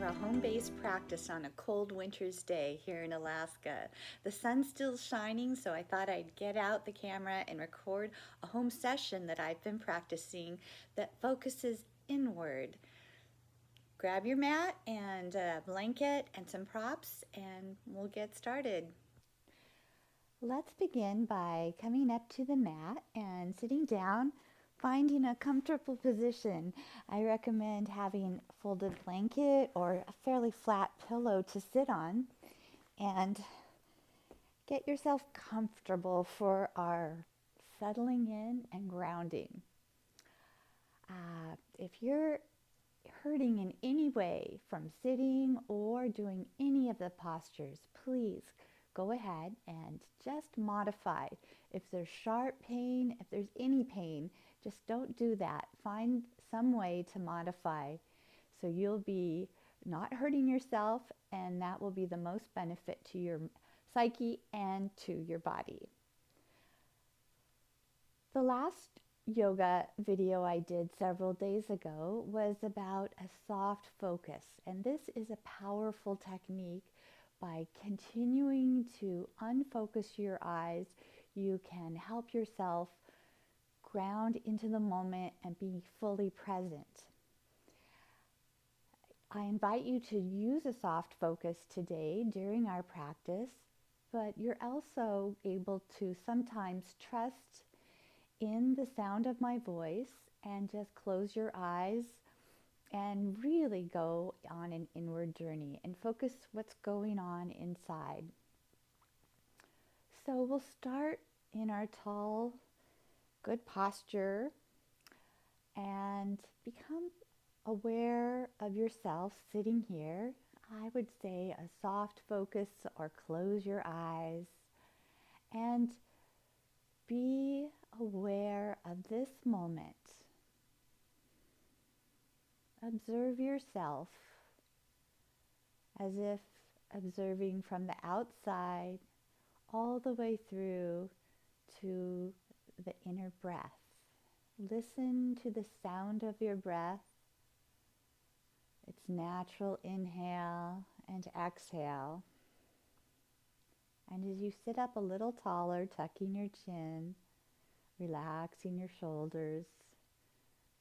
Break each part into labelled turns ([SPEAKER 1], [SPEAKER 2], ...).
[SPEAKER 1] for a home-based practice on a cold winter's day here in Alaska. The sun's still shining, so I thought I'd get out the camera and record a home session that I've been practicing that focuses inward. Grab your mat and a blanket and some props, and we'll get started. Let's begin by coming up to the mat and sitting down, finding a comfortable position. I recommend having a folded blanket or a fairly flat pillow to sit on, and get yourself comfortable for our settling in and grounding. If you're hurting in any way from sitting or doing any of the postures, please go ahead and just modify. If there's sharp pain, if there's any pain, just don't do that. Find some way to modify so you'll be not hurting yourself, and that will be the most benefit to your psyche and to your body. The last yoga video I did several days ago was about a soft focus, and this is a powerful technique. By continuing to unfocus your eyes, you can help yourself ground into the moment and be fully present. I invite you to use a soft focus today during our practice, but you're also able to sometimes trust in the sound of my voice and just close your eyes and really go on an inward journey and focus what's going on inside. So we'll start in our tall, good posture and become aware of yourself sitting here. I would say a soft focus or close your eyes and be aware of this moment. Observe yourself as if observing from the outside all the way through to the inner breath. Listen to the sound of your breath, its natural inhale and exhale. And as you sit up a little taller, tucking your chin, relaxing your shoulders,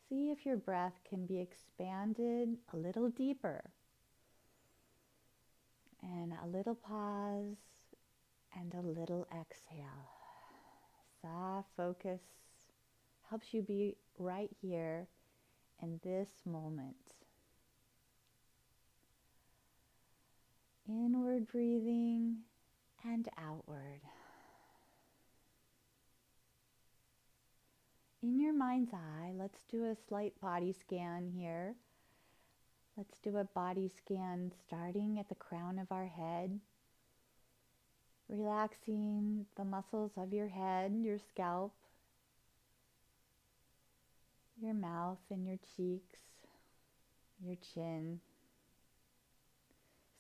[SPEAKER 1] see if your breath can be expanded a little deeper. And a little pause and a little exhale. Soft focus helps you be right here in this moment. Inward breathing and outward. In your mind's eye, let's do a slight body scan here. Let's do a body scan starting at the crown of our head, relaxing the muscles of your head, your scalp, your mouth and your cheeks, your chin.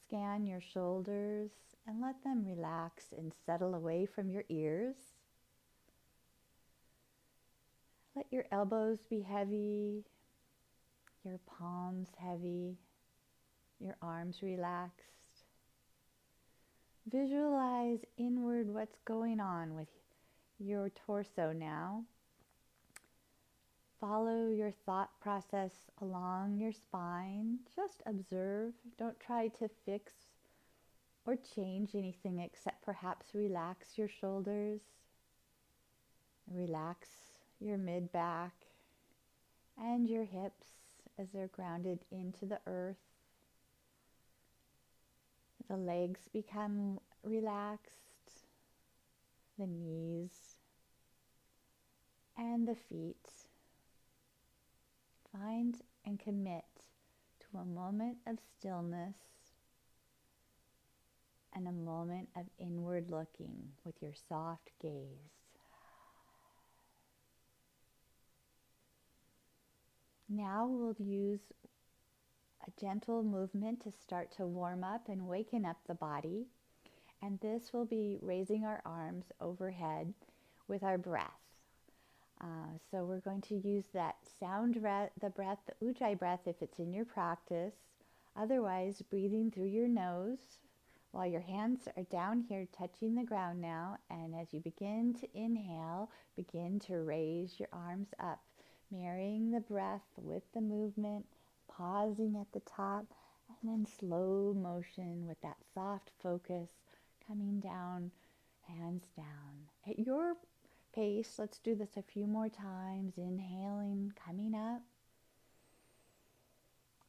[SPEAKER 1] Scan your shoulders and let them relax and settle away from your ears. Let your elbows be heavy, your palms heavy, your arms relaxed. Visualize inward what's going on with your torso now. Follow your thought process along your spine. Just observe. Don't try to fix or change anything except perhaps relax your shoulders. Relax your mid-back and your hips as they're grounded into the earth. The legs become relaxed, the knees and the feet. Find and commit to a moment of stillness and a moment of inward looking with your soft gaze. Now we'll use a gentle movement to start to warm up and waken up the body. And this will be raising our arms overhead with our breath. So we're going to use that sound breath, the Ujjayi breath if it's in your practice, Otherwise, breathing through your nose while your hands are down here touching the ground now. And as you begin to inhale, begin to raise your arms up, marrying the breath with the movement, pausing at the top, and then slow motion with that soft focus coming down, hands down. At your pace, let's do this a few more times. Inhaling, coming up.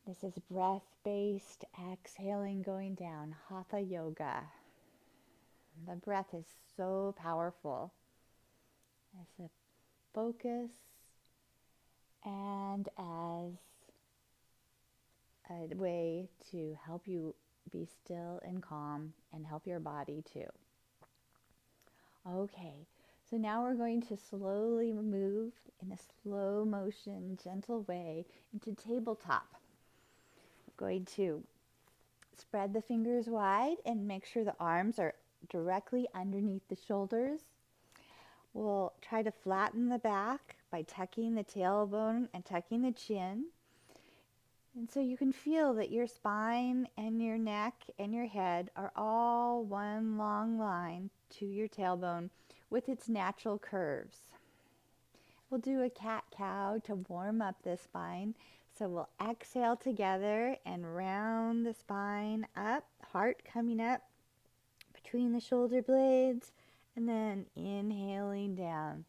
[SPEAKER 1] This is breath-based, exhaling, going down, Hatha Yoga. The breath is so powerful. As a focus and as a way to help you be still and calm and help your body too. Okay, so now we're going to slowly move in a slow motion, gentle way into tabletop. We're going to spread the fingers wide and make sure the arms are directly underneath the shoulders. We'll try to flatten the back by tucking the tailbone and tucking the chin. And so you can feel that your spine and your neck and your head are all one long line to your tailbone with its natural curves. We'll do a cat-cow to warm up the spine. So we'll exhale together and round the spine up, heart coming up between the shoulder blades, and then inhaling down.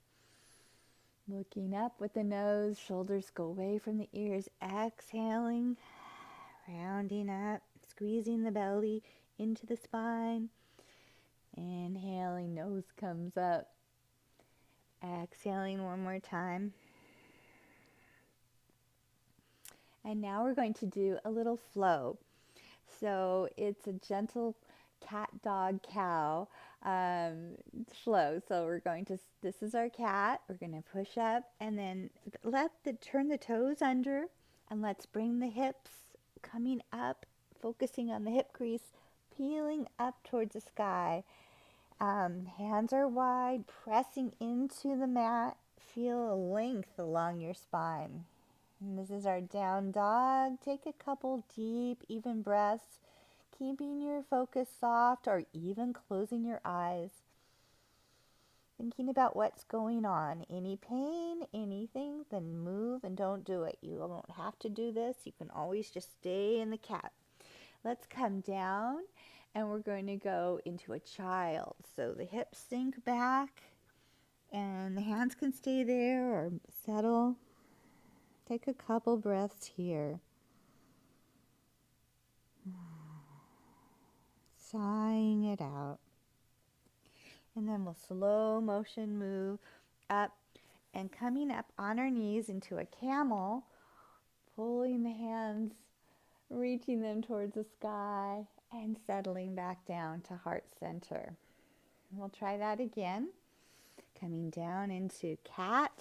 [SPEAKER 1] Looking up with the nose, shoulders go away from the ears, exhaling, rounding up, squeezing the belly into the spine. Inhaling, nose comes up. Exhaling one more time. And now we're going to do a little flow. So it's a gentle cat, dog, cow flow. So we're going to, this is our cat. We're going to push up and then turn the toes under, and let's bring the hips coming up, focusing on the hip crease, peeling up towards the sky. Hands are wide, pressing into the mat. Feel a length along your spine. And this is our down dog. Take a couple deep, even breaths, keeping your focus soft or even closing your eyes. Thinking about what's going on. Any pain, anything, then move and don't do it. You don't have to do this. You can always just stay in the cat. Let's come down and we're going to go into a child. So the hips sink back and the hands can stay there or settle. Take a couple breaths here. Sighing it out. And then we'll slow motion move up and coming up on our knees into a camel, pulling the hands, reaching them towards the sky, and settling back down to heart center. We'll try that again. Coming down into cat,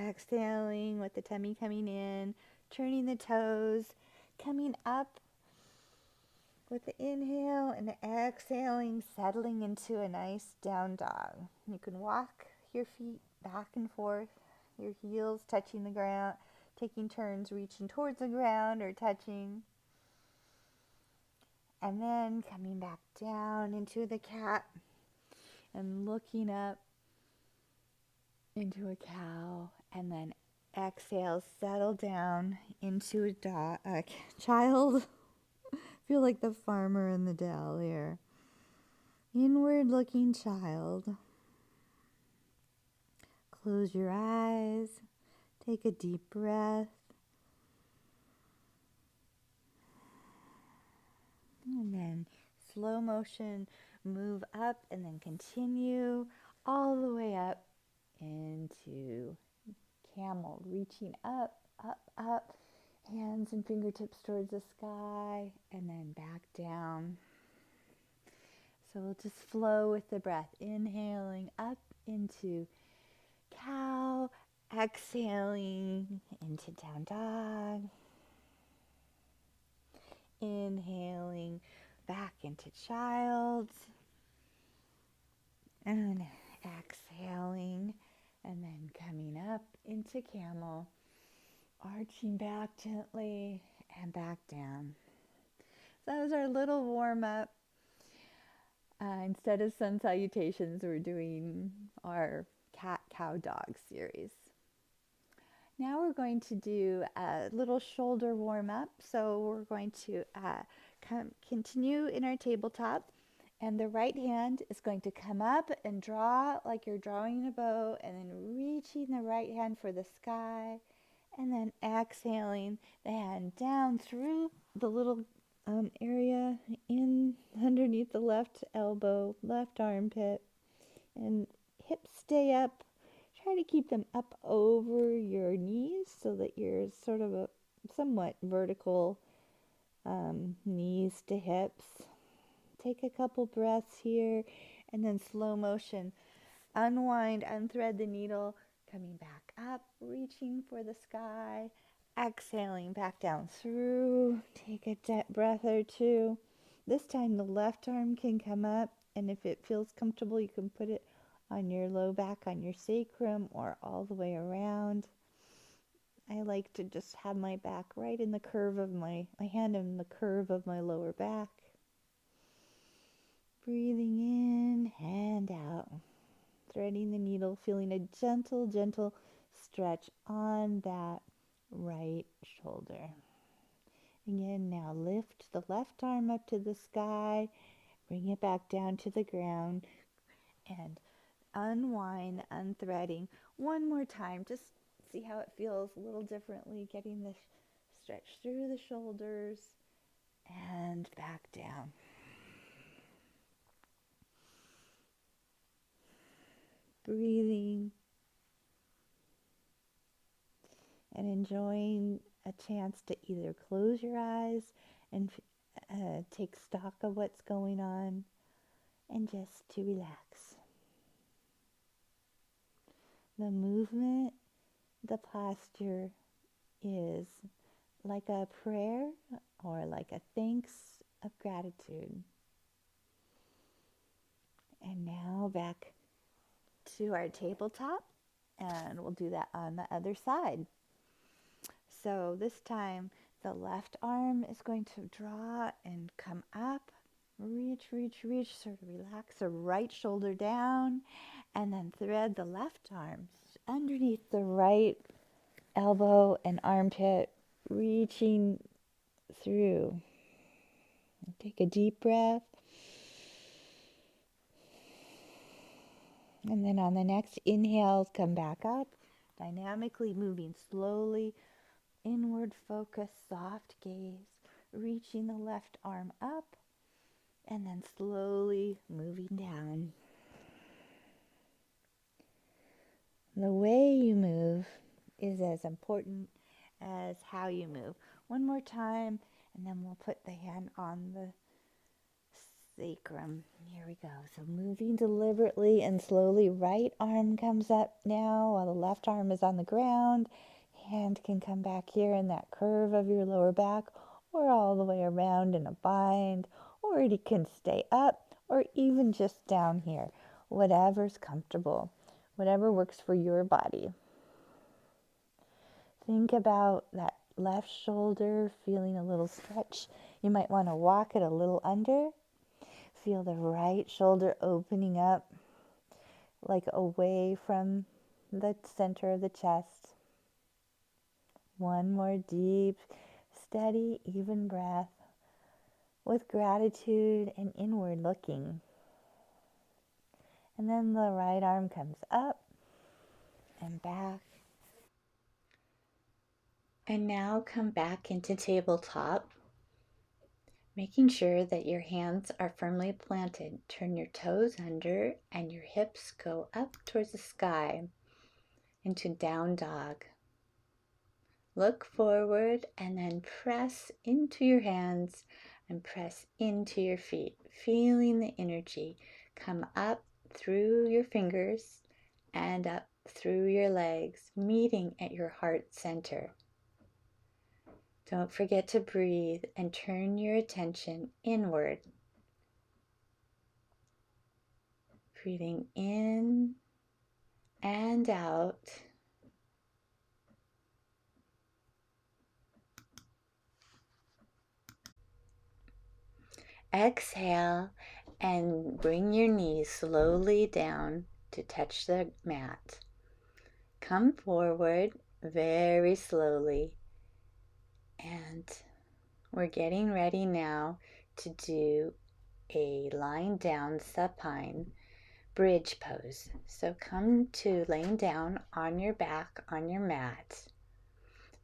[SPEAKER 1] exhaling with the tummy coming in, turning the toes, coming up with the inhale and the exhaling, settling into a nice down dog. You can walk your feet back and forth, your heels touching the ground, taking turns reaching towards the ground or touching. And then coming back down into the cat and looking up into a cow, and then exhale, settle down into a child. Feel like the farmer in the dell here. Inward looking child. Close your eyes. Take a deep breath. And then slow motion, move up and then continue all the way up into camel, reaching up, up, up, hands and fingertips towards the sky, and then back down. So we'll just flow with the breath, inhaling up into cow, exhaling into down dog, inhaling back into child, and exhaling, and then coming up into camel, arching back gently and back down. So that was our little warm up. Instead of sun salutations, we're doing our cat, cow, dog series. Now we're going to do a little shoulder warm up. So we're going to continue in our tabletop, and the right hand is going to come up and draw like you're drawing a bow, and then reaching the right hand for the sky, and then exhaling the hand down through the little area in underneath the left elbow, left armpit, and hips stay up. Try to keep them up over your knees so that you're sort of a somewhat vertical knees to hips. Take a couple breaths here, and then slow motion. Unwind, unthread the needle, coming back up, reaching for the sky, exhaling back down through. Take a breath or two. This time the left arm can come up, and if it feels comfortable, you can put it on your low back, on your sacrum, or all the way around. I like to just have my back right in the curve of my hand in the curve of my lower back. Breathing in and out. Threading the needle, feeling a gentle, gentle stretch on that right shoulder. Again, now lift the left arm up to the sky, bring it back down to the ground, and unwind, unthreading. One more time, just see how it feels a little differently, getting the stretch through the shoulders and back down. Breathing and enjoying a chance to either close your eyes and take stock of what's going on, and just to relax. The movement, the posture is like a prayer or like a thanks of gratitude. And now back to our tabletop, and we'll do that on the other side. So this time the left arm is going to draw and come up, reach, sort of relax the right shoulder down, and then thread the left arm underneath the right elbow and armpit, reaching through. Take a deep breath. And then on the next inhale, come back up, dynamically moving slowly, inward focus, soft gaze, reaching the left arm up, and then slowly moving down. The way you move is as important as how you move. One more time, and then we'll put the hand on the sacrum. Here we go. So moving deliberately and slowly, right arm comes up now while the left arm is on the ground. Hand can come back here in that curve of your lower back, or all the way around in a bind, or it can stay up, or even just down here. Whatever's comfortable, whatever works for your body. Think about that left shoulder feeling a little stretch. You might want to walk it a little under. Feel the right shoulder opening up, like away from the center of the chest. One more deep, steady, even breath with gratitude and inward looking. And then the right arm comes up and back. And now come back into tabletop, making sure that your hands are firmly planted. Turn your toes under and your hips go up towards the sky into down dog. Look forward and then press into your hands and press into your feet, feeling the energy come up through your fingers and up through your legs, meeting at your heart center. Don't forget to breathe and turn your attention inward. Breathing in and out. Exhale and bring your knees slowly down to touch the mat. Come forward very slowly, and we're getting ready now to do a lying down supine bridge pose. So come to laying down on your back on your mat.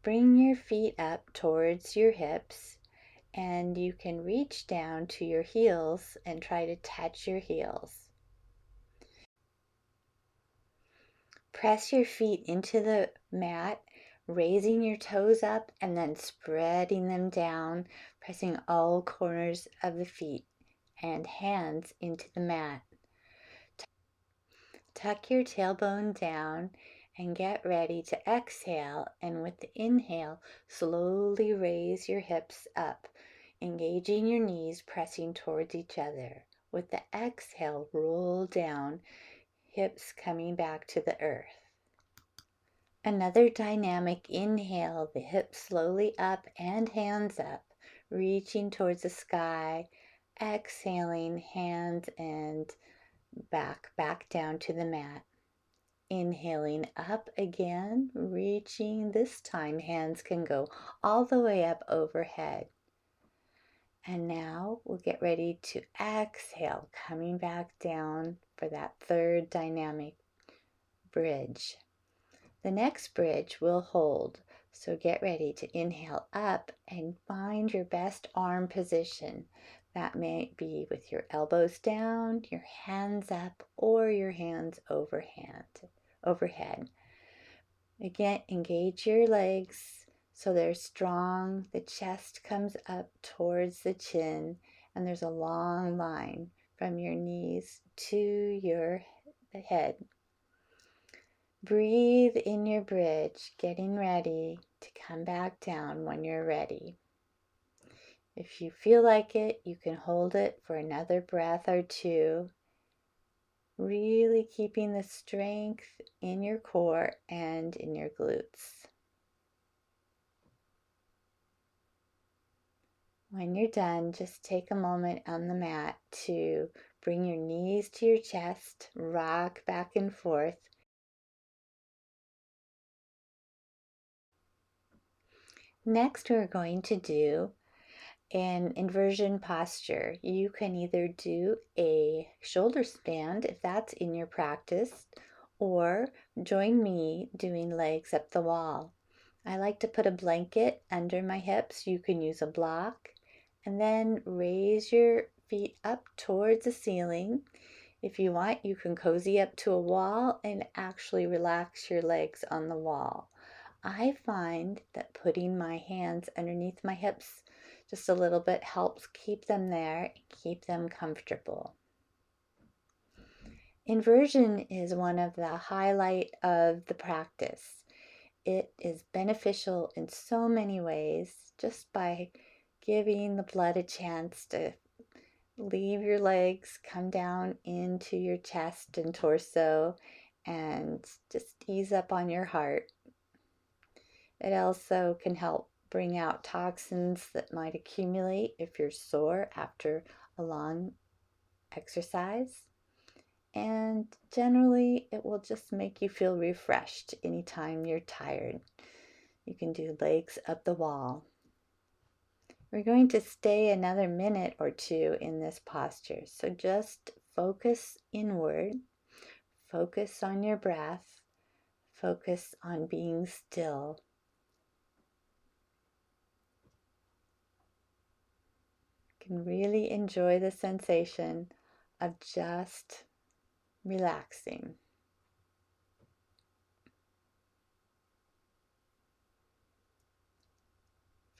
[SPEAKER 1] Bring your feet up towards your hips, and you can reach down to your heels and try to touch your heels. Press your feet into the mat, raising your toes up and then spreading them down, pressing all corners of the feet and hands into the mat. Tuck your tailbone down and get ready to exhale, and with the inhale, slowly raise your hips up, engaging your knees, pressing towards each other. With the exhale, roll down, hips coming back to the earth. Another dynamic inhale, the hips slowly up and hands up, reaching towards the sky. Exhaling, hands and back down to the mat. Inhaling up again, reaching. This time hands can go all the way up overhead. And now we'll get ready to exhale, coming back down for that third dynamic bridge. The next bridge will hold, so get ready to inhale up and find your best arm position. That may be with your elbows down, your hands up, or your hands overhead. Again, engage your legs so they're strong. The chest comes up towards the chin, and there's a long line from your knees to your head. Breathe in your bridge, getting ready to come back down when you're ready. If you feel like it, you can hold it for another breath or two, really keeping the strength in your core and in your glutes. When you're done, just take a moment on the mat to bring your knees to your chest, rock back and forth. Next, we're going to do an inversion posture. You can either do a shoulder stand if that's in your practice, or join me doing legs up the wall. I like to put a blanket under my hips. You can use a block, and then raise your feet up towards the ceiling. If you want, you can cozy up to a wall and actually relax your legs on the wall. I find that putting my hands underneath my hips just a little bit helps keep them there and keep them comfortable. Inversion is one of the highlight of the practice. It is beneficial in so many ways, just by giving the blood a chance to leave your legs, come down into your chest and torso, and just ease up on your heart. It also can help bring out toxins that might accumulate if you're sore after a long exercise. And generally, it will just make you feel refreshed anytime you're tired. You can do legs up the wall. We're going to stay another minute or two in this posture. So just focus inward, focus on your breath, focus on being still. Can really enjoy the sensation of just relaxing.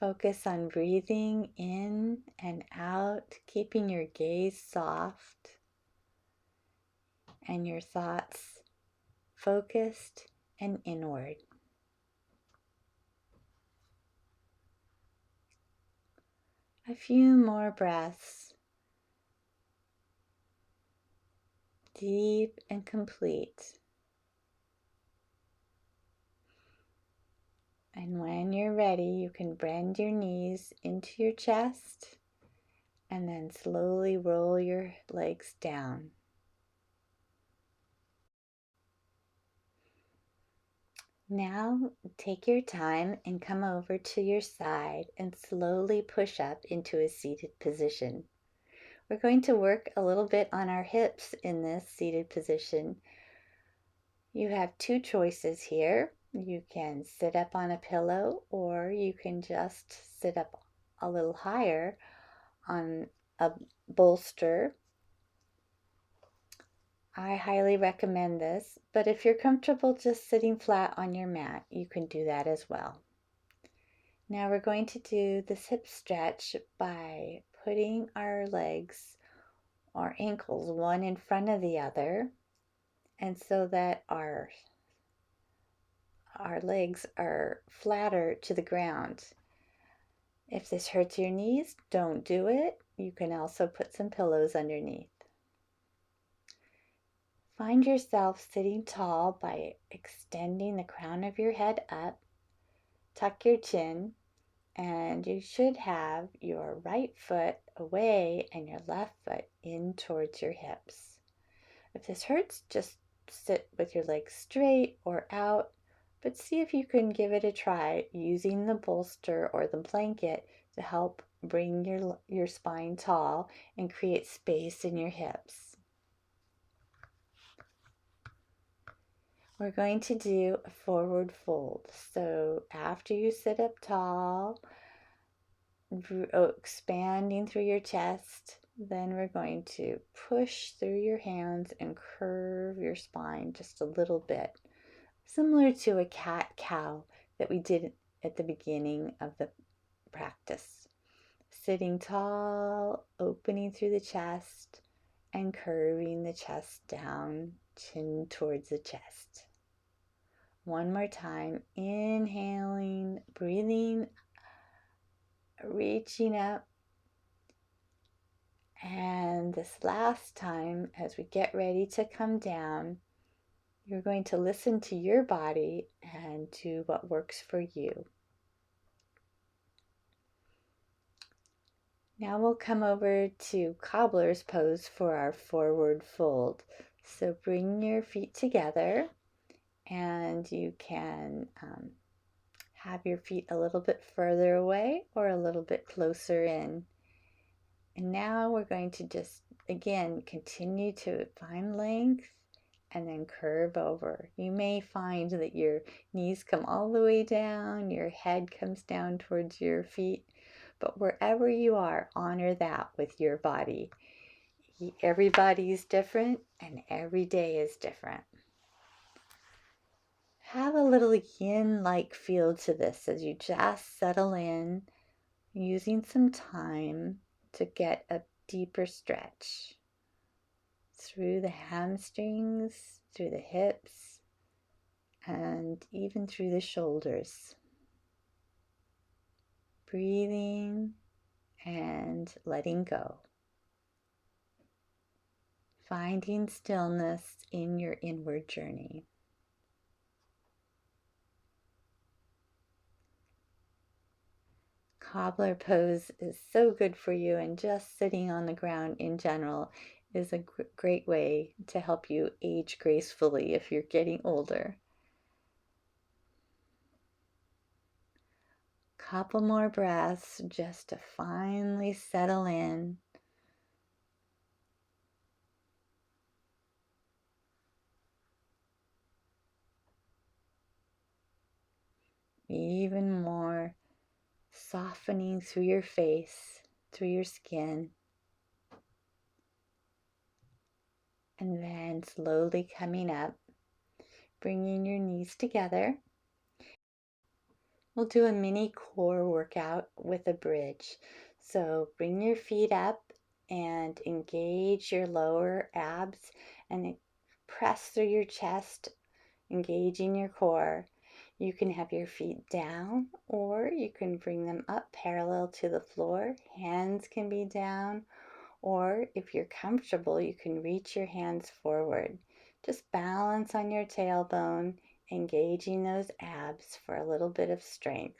[SPEAKER 1] Focus on breathing in and out, keeping your gaze soft and your thoughts focused and inward. A few more breaths, deep and complete. And when you're ready, you can bend your knees into your chest and then slowly roll your legs down. Now take your time and come over to your side and slowly push up into a seated position. We're going to work a little bit on our hips in this seated position. You have two choices here. You can sit up on a pillow, or you can just sit up a little higher on a bolster. I highly recommend this, but if you're comfortable just sitting flat on your mat, you can do that as well. Now we're going to do this hip stretch by putting our legs or ankles one in front of the other, and so that our legs are flatter to the ground. If this hurts your knees, don't do it. You can also put some pillows underneath. Find yourself sitting tall by extending the crown of your head up. Tuck your chin, and you should have your right foot away and your left foot in towards your hips. If this hurts, just sit with your legs straight or out, but see if you can give it a try using the bolster or the blanket to help bring your spine tall and create space in your hips. We're going to do a forward fold. So after you sit up tall, expanding through your chest, then we're going to push through your hands and curve your spine just a little bit, similar to a cat-cow that we did at the beginning of the practice. Sitting tall, opening through the chest, and curving the chest down, chin towards the chest. One more time, inhaling, breathing, reaching up. And this last time, as we get ready to come down, you're going to listen to your body and do what works for you. Now we'll come over to cobbler's pose for our forward fold. So bring your feet together, and you can have your feet a little bit further away or a little bit closer in. And now we're going to just, again, continue to find length and then curve over. You may find that your knees come all the way down, your head comes down towards your feet, but wherever you are, honor that with your body. Everybody is different and every day is different. Have a little yin-like feel to this as you just settle in, using some time to get a deeper stretch through the hamstrings, through the hips, and even through the shoulders. Breathing and letting go. Finding stillness in your inward journey. Cobbler pose is so good for you, and just sitting on the ground in general is a great way to help you age gracefully if you're getting older. Couple more breaths just to finally settle in. Even more softening through your face, through your skin. And then slowly coming up, bringing your knees together. We'll do a mini core workout with a bridge. So bring your feet up and engage your lower abs and press through your chest, engaging your core. You can have your feet down, or you can bring them up parallel to the floor. Hands can be down, or if you're comfortable, you can reach your hands forward. Just balance on your tailbone, engaging those abs for a little bit of strength.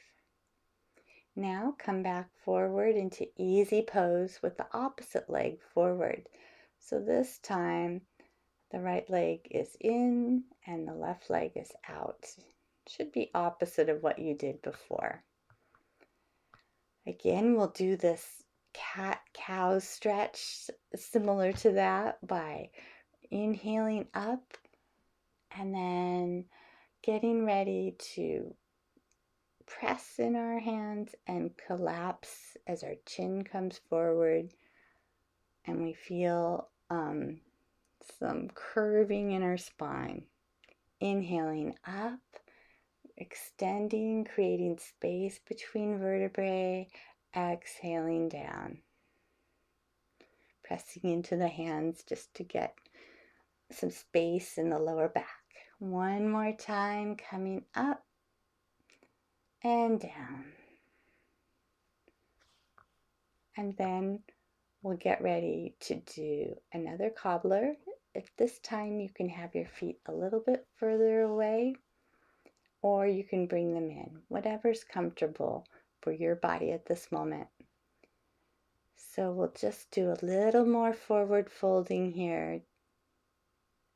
[SPEAKER 1] Now come back forward into easy pose with the opposite leg forward. So this time the right leg is in and the left leg is out. Should be opposite of what you did before. Again, we'll do this cat-cow stretch similar to that by inhaling up and then getting ready to press in our hands and collapse as our chin comes forward and we feel some curving in our spine. Inhaling up, extending, creating space between vertebrae, exhaling down. Pressing into the hands just to get some space in the lower back. One more time, coming up and down. And then we'll get ready to do another cobbler. At this time, you can have your feet a little bit further away, or you can bring them in, whatever's comfortable for your body at this moment. So we'll just do a little more forward folding here.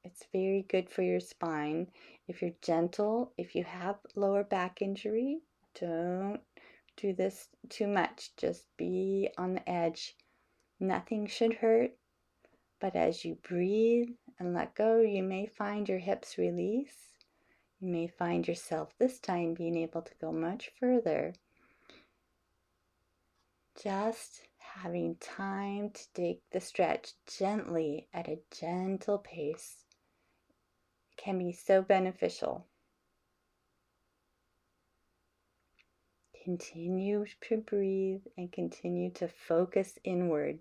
[SPEAKER 1] It's very good for your spine. If you're gentle, if you have lower back injury, don't do this too much. Just be on the edge. Nothing should hurt, but as you breathe and let go, you may find your hips release. You may find yourself this time being able to go much further. Just having time to take the stretch gently at a gentle pace can be so beneficial. Continue to breathe and continue to focus inward.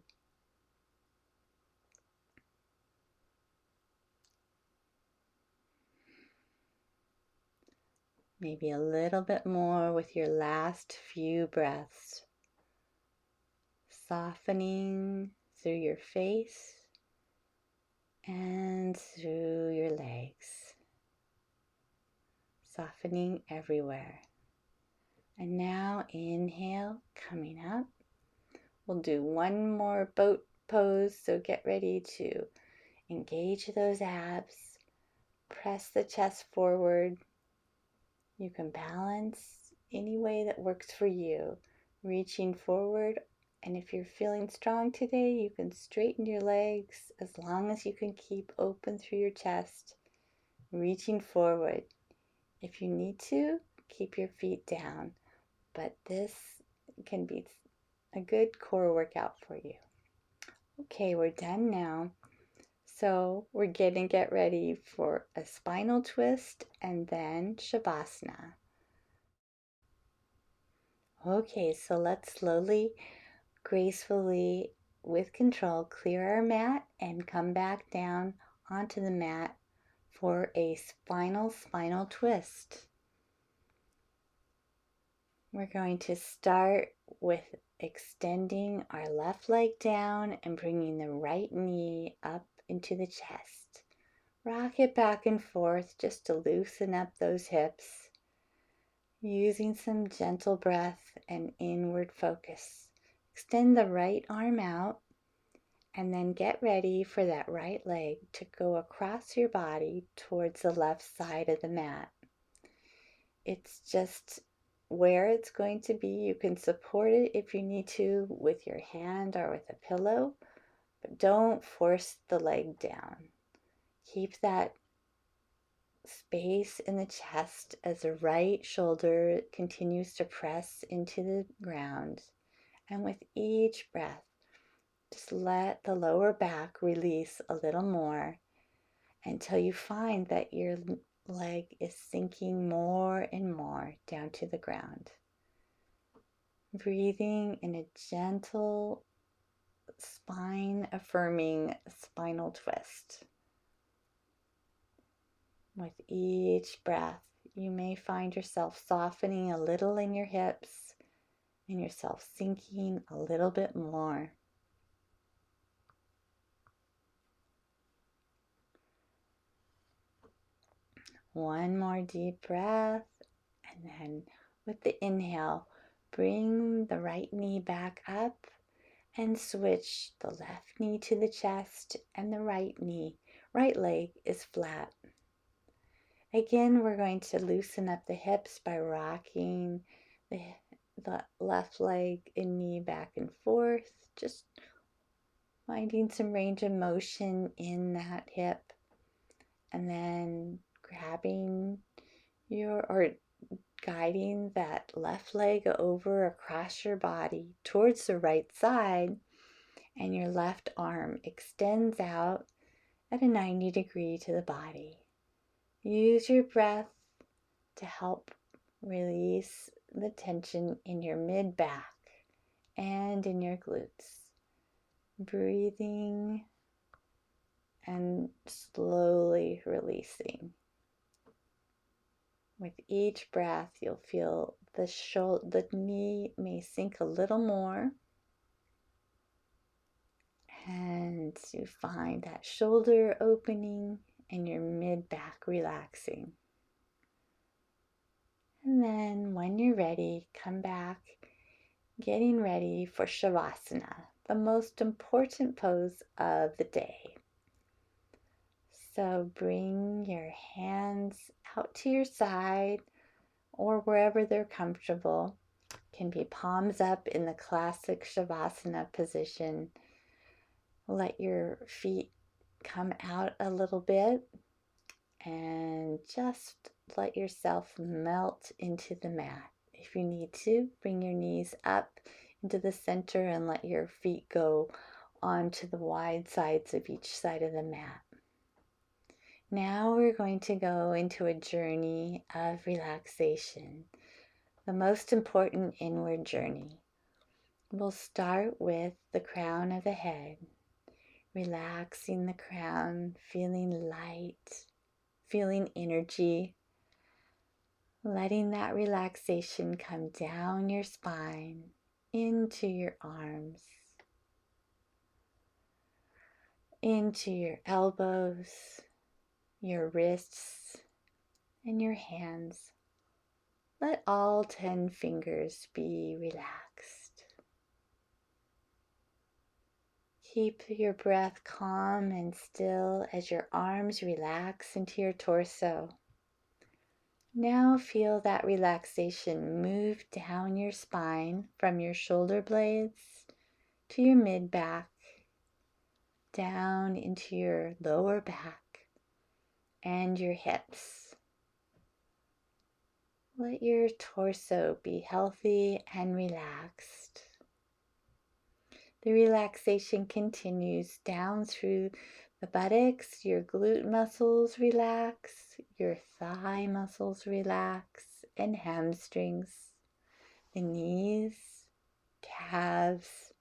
[SPEAKER 1] Maybe a little bit more with your last few breaths. Softening through your face and through your legs. Softening everywhere. And now inhale, coming up. We'll do one more boat pose, so get ready to engage those abs. Press the chest forward. You can balance any way that works for you, reaching forward. And if you're feeling strong today, you can straighten your legs as long as you can keep open through your chest, reaching forward. If you need to, keep your feet down, but this can be a good core workout for you. Okay, we're done now. So we're going to get ready for a spinal twist and then Shavasana. Okay, so let's slowly, gracefully, with control, clear our mat and come back down onto the mat for a spinal twist. We're going to start with extending our left leg down and bringing the right knee up into the chest. Rock it back and forth just to loosen up those hips, using some gentle breath and inward focus. Extend the right arm out and then get ready for that right leg to go across your body towards the left side of the mat. It's just where it's going to be. You can support it if you need to with your hand or with a pillow, but don't force the leg down. Keep that space in the chest as the right shoulder continues to press into the ground. And with each breath, just let the lower back release a little more until you find that your leg is sinking more and more down to the ground. Breathing in a gentle, spine-affirming spinal twist. With each breath, you may find yourself softening a little in your hips and yourself sinking a little bit more. One more deep breath, and then with the inhale, Bring the right knee back up and switch the left knee to the chest and the right leg is flat. Again, we're going to loosen up the hips by rocking the left leg and knee back and forth, just finding some range of motion in that hip, and then grabbing or guiding that left leg over across your body towards the right side, and your left arm extends out at a 90 degree to the body. Use your breath to help release the tension in your mid-back and in your glutes. Breathing and slowly releasing. With each breath, you'll feel the knee may sink a little more, and you find that shoulder opening and your mid-back relaxing. And then when you're ready, come back, getting ready for Shavasana, the most important pose of the day. So bring your hands out to your side or wherever they're comfortable. Can be palms up in the classic Shavasana position. Let your feet come out a little bit and just let yourself melt into the mat. If you need to, bring your knees up into the center and let your feet go onto the wide sides of each side of the mat. Now we're going to go into a journey of relaxation, the most important inward journey. We'll start with the crown of the head, relaxing the crown, feeling light, feeling energy, letting that relaxation come down your spine, into your arms, into your elbows, your wrists, and your hands. Let all 10 fingers be relaxed. Keep your breath calm and still as your arms relax into your torso. Now feel that relaxation move down your spine from your shoulder blades to your mid-back, down into your lower back and your hips. Let your torso be healthy and relaxed. The relaxation continues down through the buttocks, your glute muscles relax, your thigh muscles relax, and hamstrings, the knees, calves,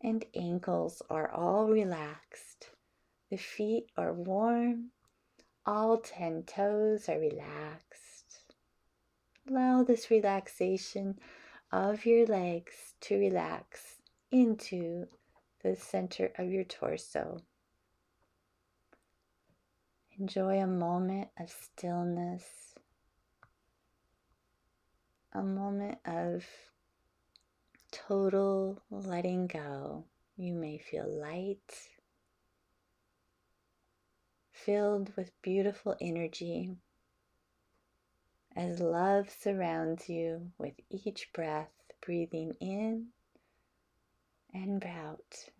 [SPEAKER 1] and ankles are all relaxed. The feet are warm, all 10 toes are relaxed. Allow this relaxation of your legs to relax into the center of your torso. Enjoy a moment of stillness, a moment of total letting go. You may feel light, filled with beautiful energy, as love surrounds you with each breath, breathing in and out.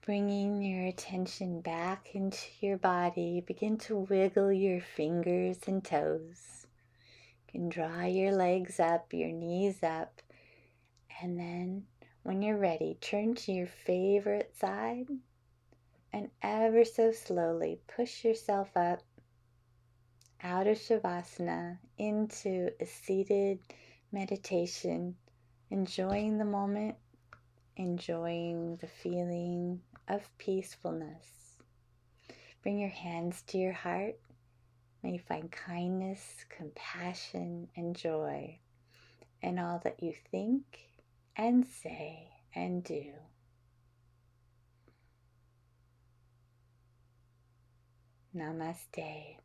[SPEAKER 1] Bringing your attention back into your body, begin to wiggle your fingers and toes. You can draw your legs up, your knees up, and then when you're ready, turn to your favorite side and ever so slowly push yourself up out of Shavasana into a seated meditation, enjoying the moment, enjoying the feeling of peacefulness. Bring your hands to your heart. May you find kindness, compassion, and joy in all that you think and say and do. Namaste.